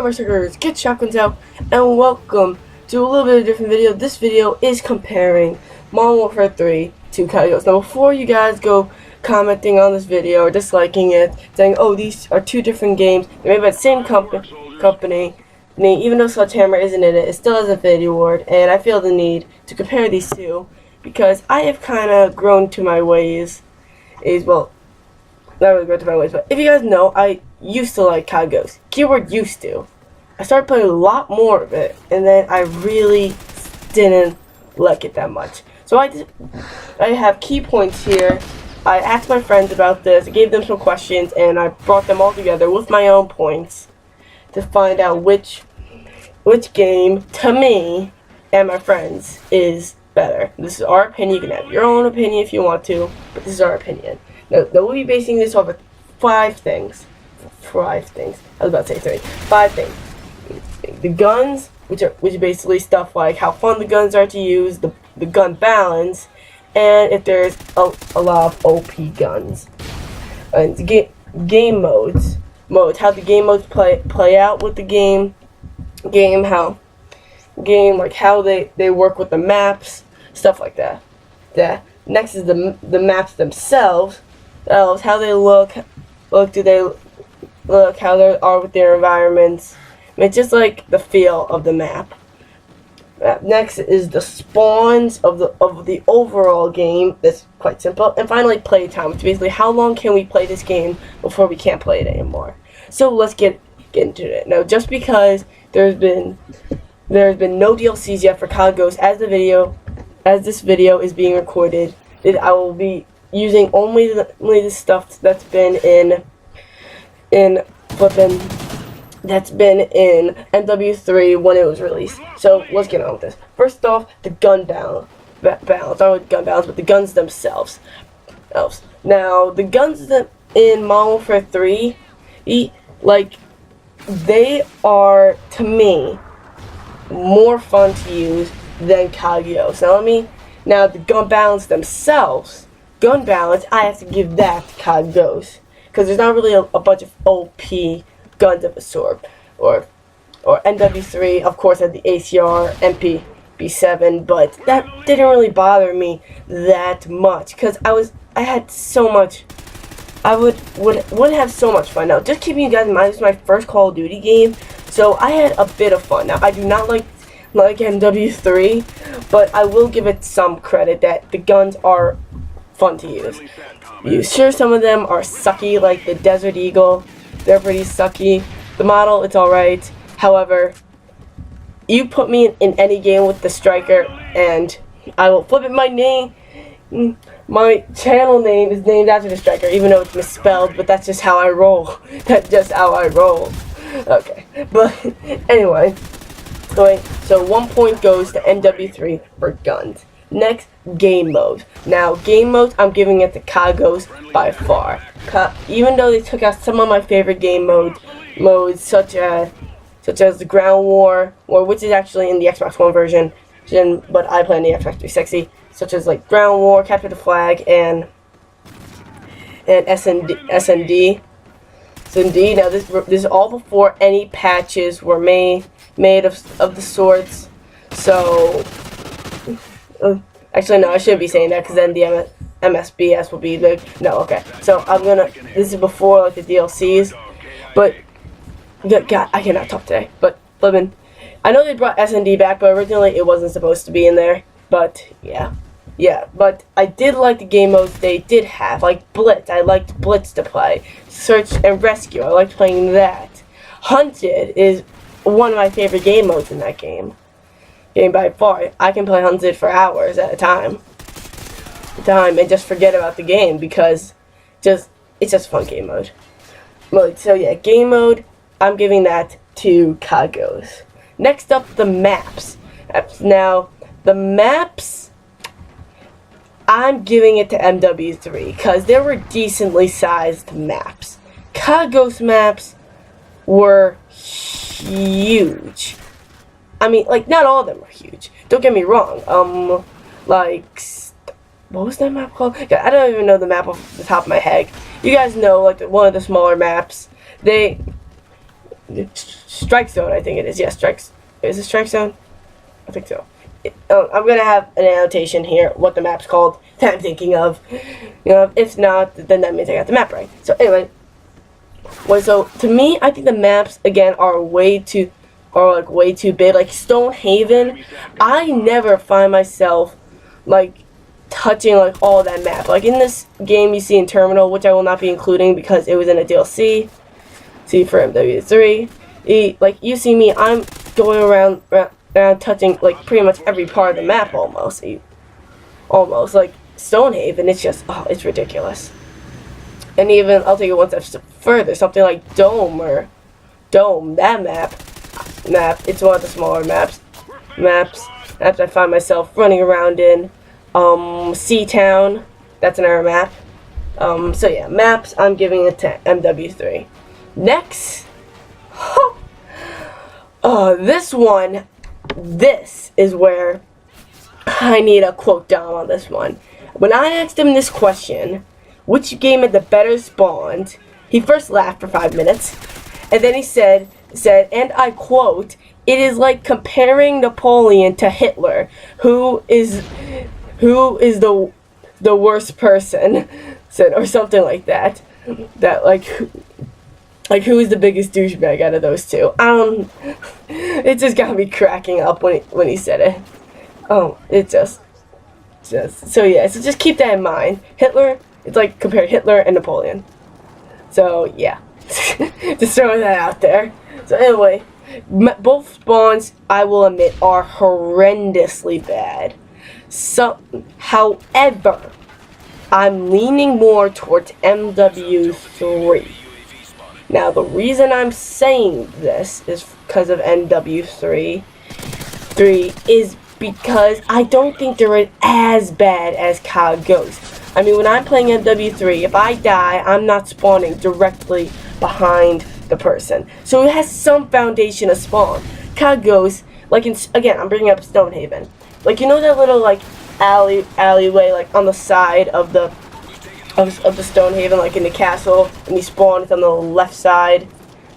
up, Berserkers? Get shotguns out, and welcome to a little bit of a different video. This video is comparing Modern Warfare 3 to Kagos. Now, before you guys go commenting on this video or disliking it, saying, oh, these are two different games, they're made by the same company, even though Sledgehammer isn't in it, it still has an Infinity Ward, and I feel the need to compare these two, because I have kind of grown to my ways, well, not really grown to my ways, but if you guys know, I used to like Kagos. Keyword used to. I started playing a lot more of it, and then I really didn't like it that much. So I have key points here. I asked my friends about this, I gave them some questions, and I brought them all together with my own points to find out which game, to me and my friends, is better. This is our opinion. You can have your own opinion if you want to, but this is our opinion. Now we'll be basing this off of 5 things. I was about to say 3. 5 things. The guns, which are basically stuff like how fun the guns are to use, the gun balance, and if there's a lot of OP guns. And the game modes, how the game modes play out with the game, how they work with the maps, stuff like that. Next is the maps themselves, how they look, do they look, how they are with their environments. I mean, just like the feel of the map. Next is the spawns of the overall game. That's quite simple. And finally, playtime, which is basically how long can we play this game before we can't play it anymore. So let's get into it. Now, just because there's been no DLCs yet for Kagos as this video is being recorded, I will be using only the stuff that's been in MW3 when it was released. So let's get on with this. First off, the gun balance. Not with gun balance, but the guns themselves. Now, the guns in Modern Warfare 3, they are, to me, more fun to use than Kagos. Now the gun balance themselves, I have to give that to Kagos, because there's not really a bunch of OP guns of a sort, or MW3, of course, had the ACR, MP7, but that didn't really bother me that much, because I had so much. I would have so much fun. Now, just keeping you guys in mind, this is my first Call of Duty game, so I had a bit of fun. Now, I do not like MW3, but I will give it some credit that the guns are fun to use. Sure, some of them are sucky, like the Desert Eagle. They're pretty sucky. The model, it's alright. However, you put me in any game with the Striker, and I will flip it. My channel name is named after the Striker, even though it's misspelled, but that's just how I roll. Okay, but anyway, so 1 point goes to MW3 for guns. Next, game mode. Now, game mode, I'm giving it to Kagos by far. Even though they took out some of my favorite game modes such as the Ground War, which is actually in the Xbox One version, but I play on the Xbox 360, such as like Ground War, Capture the Flag, and SND. Now this is all before any patches were made of the sorts. So actually no, I shouldn't be saying that, because then the MSBS will be the okay. So this is before like the DLCs, but God, I cannot talk today. But I know they brought SND back, but originally it wasn't supposed to be in there. But yeah. But I did like the game modes they did have, like Blitz. I liked Blitz to play. Search and Rescue, I liked playing that. Hunted is one of my favorite game modes in that game. By far. I can play Hunted for hours at a time and just forget about the game, because it's just a fun game mode. So yeah, game mode, I'm giving that to Kagos. Next up, the maps. Now, the maps, I'm giving it to MW3, because there were decently sized maps. Kagos maps were huge. I mean, like, not all of them are huge. Don't get me wrong. What was that map called? I don't even know the map off the top of my head. You guys know, like, one of the smaller maps. Strike Zone, I think it is. Yeah, is it Strike Zone? I think so. I'm gonna have an annotation here what the map's called that I'm thinking of. If not, then that means I got the map right. So anyway, so to me, I think the maps again are way too big. Like Stonehaven, I never find myself like touching like all that map. Like in this game you see in Terminal, which I will not be including because it was in a DLC. See for MW3, like you see me, I'm going around touching like pretty much every part of the map almost. Almost like Stonehaven, it's just it's ridiculous. And even I'll take it one step further, something like Dome, that map, it's one of the smaller maps I find myself running around in. Seatown, that's another map. So yeah, maps, I'm giving it to MW3. Next, this is where I need a quote Dom on this one. When I asked him this question, which game had the better spawns, he first laughed for 5 minutes, and then he said, and I quote, "It is like comparing Napoleon to Hitler, who is the worst person," said, or something like that. That like who is the biggest douchebag out of those two? It just got me cracking up when he said it. It just so yeah. So just keep that in mind. Hitler, it's like compare Hitler and Napoleon. So yeah, just throwing that out there. So anyway, both spawns I will admit are horrendously bad. So, however, I'm leaning more towards MW3. Now, the reason I'm saying this is because of MW3 is because I don't think they're as bad as COD Ghost. I mean, when I'm playing MW3, if I die, I'm not spawning directly behind the person. So it has some foundation to spawn. COD Ghost, like again, I'm bringing up Stonehaven. Like, you know that little like alleyway like on the side of the Stonehaven, like in the castle, and you spawn, it's on the left side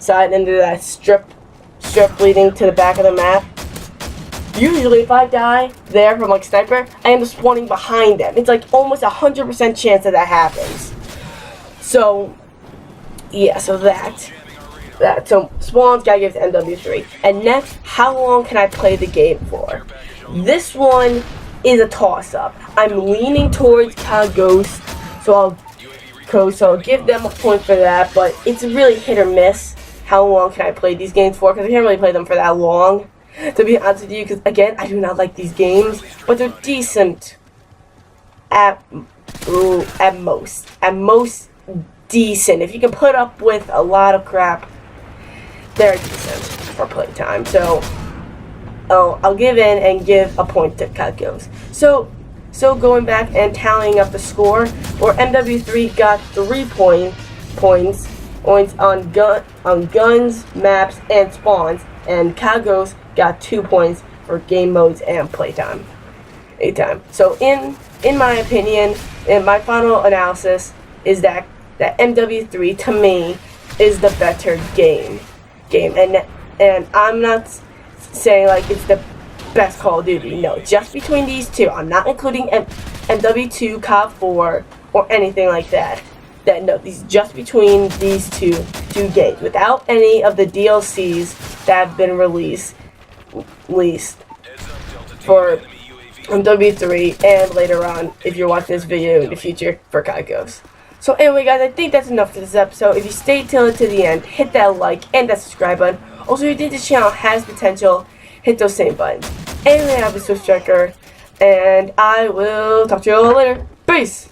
into that strip leading to the back of the map. Usually if I die there from like sniper, I end up spawning behind them. It's like almost 100% chance that happens. So yeah, so so spawns gotta give to MW3. And next, how long can I play the game for? This one is a toss-up. I'm leaning towards COD Ghost, so I'll give them a point for that, but it's really hit or miss. How long can I play these games for? Because I can't really play them for that long, to be honest with you, because again, I do not like these games, but they're decent at most decent. If you can put up with a lot of crap, they're decent for playtime. So I'll give in and give a point to COD Ghost. So going back and tallying up the score, where MW3 got 3 points on guns, maps, and spawns, and COD Ghost got 2 points for game modes and playtime. So in my opinion, in my final analysis, is that MW3 to me is the better game, and I'm not saying like it's the best Call of Duty. No, just between these two. I'm not including MW2, COD 4, or anything like that. No, these just between these two games, without any of the DLCs that have been released for MW3, and later on, if you're watching this video in the future, for COD Ghost. So anyway, guys, I think that's enough for this episode. If you stayed till to the end, hit that like and that subscribe button. Also, if you think this channel has potential, hit those same buttons. Anyway, I'm a Swift Tracker, and I will talk to you all later. Peace!